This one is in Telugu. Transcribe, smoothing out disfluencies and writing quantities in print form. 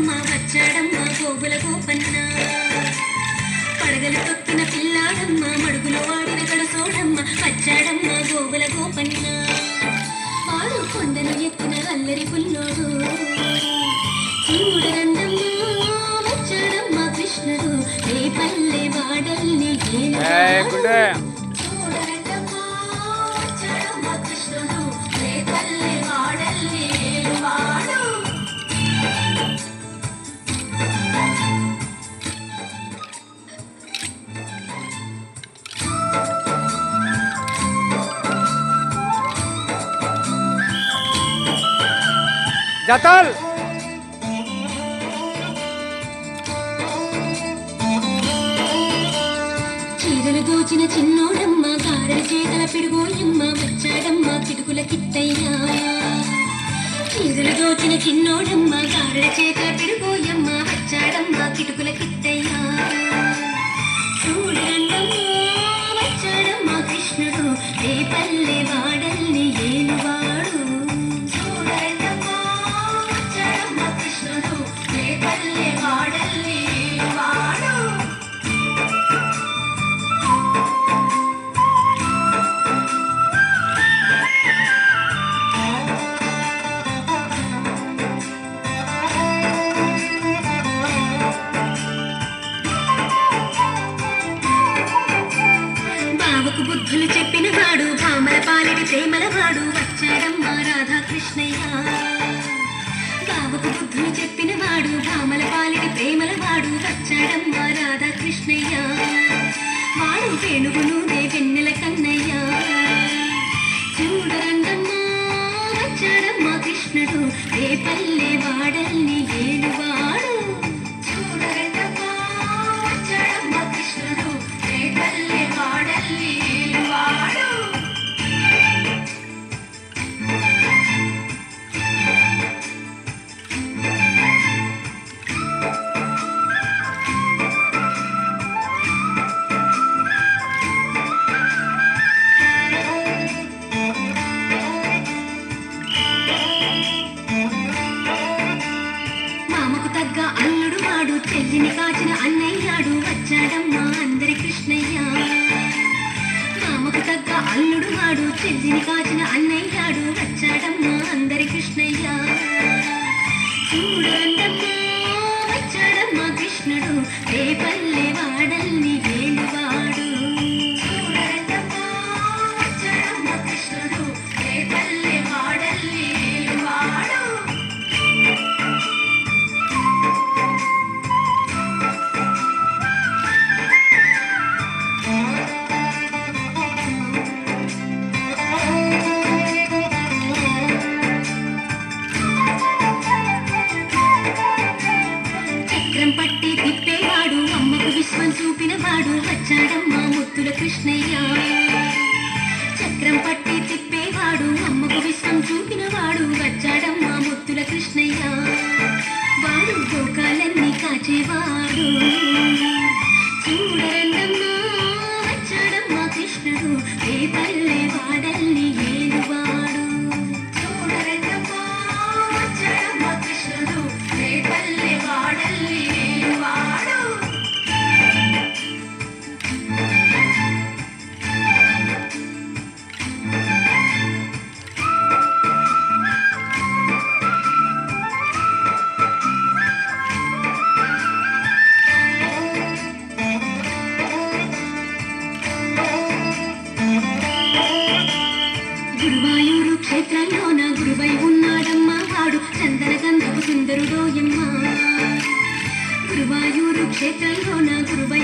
చిన్నోడమ్మ వచ్చాడమ్మ గోగుల గోపన్న పడగలు తొక్కిన పిల్లాడమ్మ మడుగులో వాడిన గడసోడమ్మ వచ్చాడమ్మ గోగుల గోపన్న వాడు కొండను ఎత్తిన అల్లరి పుల్లోడు చూడరండమ్మ వచ్చాడమ్మ కృష్ణుడు ఏ పల్లె వాడల్ని జతల్ చీరలు దోచిన చిన్నోడమ్మ గారెల చేతల పిడుగోయమ్మ వచ్చాడమ్మ కిటుకుల కిట్టయ్యా చీరలు దోచిన చిన్నోడమ్మ గారెల చేతల పిడుగోయమ్మ వచ్చాడమ్మ కిటుకుల కిట్టయ్యా చూడండమ్మ వచ్చాడమ్మ కృష్ణుడు ఏ పల్లె వాడల్ని ఏలువాడు బుద్ధులు చెప్పిన వాడు భామల పాలిటి ప్రేమల వాడు వచ్చాడమ్మ రాధాకృష్ణయ్య బాబుకు బుద్ధులు చెప్పిన వాడు భామల పాలిటి ప్రేమల వాడు వచ్చాడమ్మ రాధాకృష్ణయ్య వాడు వేణుగును వెన్నెల కన్నయ్య చూడరండమ్మ వచ్చాడమ్మ కృష్ణుడు ఏ పల్లె వాడల్ని ఏలువాడు చూడరండమ్మ వచ్చాడమ్మ కృష్ణుడు ఏ పల్లె వాడల్ని అల్లుడు వాడు చెల్లిని కాచిన అన్నయ్యాడు వచ్చాడమ్మ అందరి కృష్ణయ్య మామకు తగ్గ అల్లుడు వాడు చెల్లిని కాచిన అన్నయ్యాడు వచ్చాడమ్మ అందరి కృష్ణయ్య చూడండమ్మ వచ్చాడమ్మ కృష్ణుడు ఏ పల్లె వాడల్ని ఏలువాడు చూడండమ్మ వచ్చాడమ్మ కృష్ణుడు ఏ పల్లె వాడల్ని ఏలువాడు పట్టి తిప్పేవాడు అమ్మకు విశ్వం చూపిన వాడు వచ్చాడమ్మ ముద్దుల కృష్ణయ్య చక్రం పట్టి తిప్పేవాడు అమ్మకు విశ్వం చూపిన వాడు వచ్చాడమ్మ ముద్దుల కృష్ణయ్య వాడు గోకాలన్నీ కాచేవాడు చూడండమ్మ వచ్చాడమ్మ కృష్ణుడు ఏ పల్లె వాడల్ని ఏలువాడు చూడండమ్మ వచ్చాడమ్మ కృష్ణుడు ఏ పల్లె వాడల్ని ఏలువాడు గురువాయూరు క్షేత్రంలోన గురువై ఉన్నాడమ్మ వాడు చందన గంధపు సుందరుడోయమ్మ గురువాయూరు క్షేత్రంలోన గురువై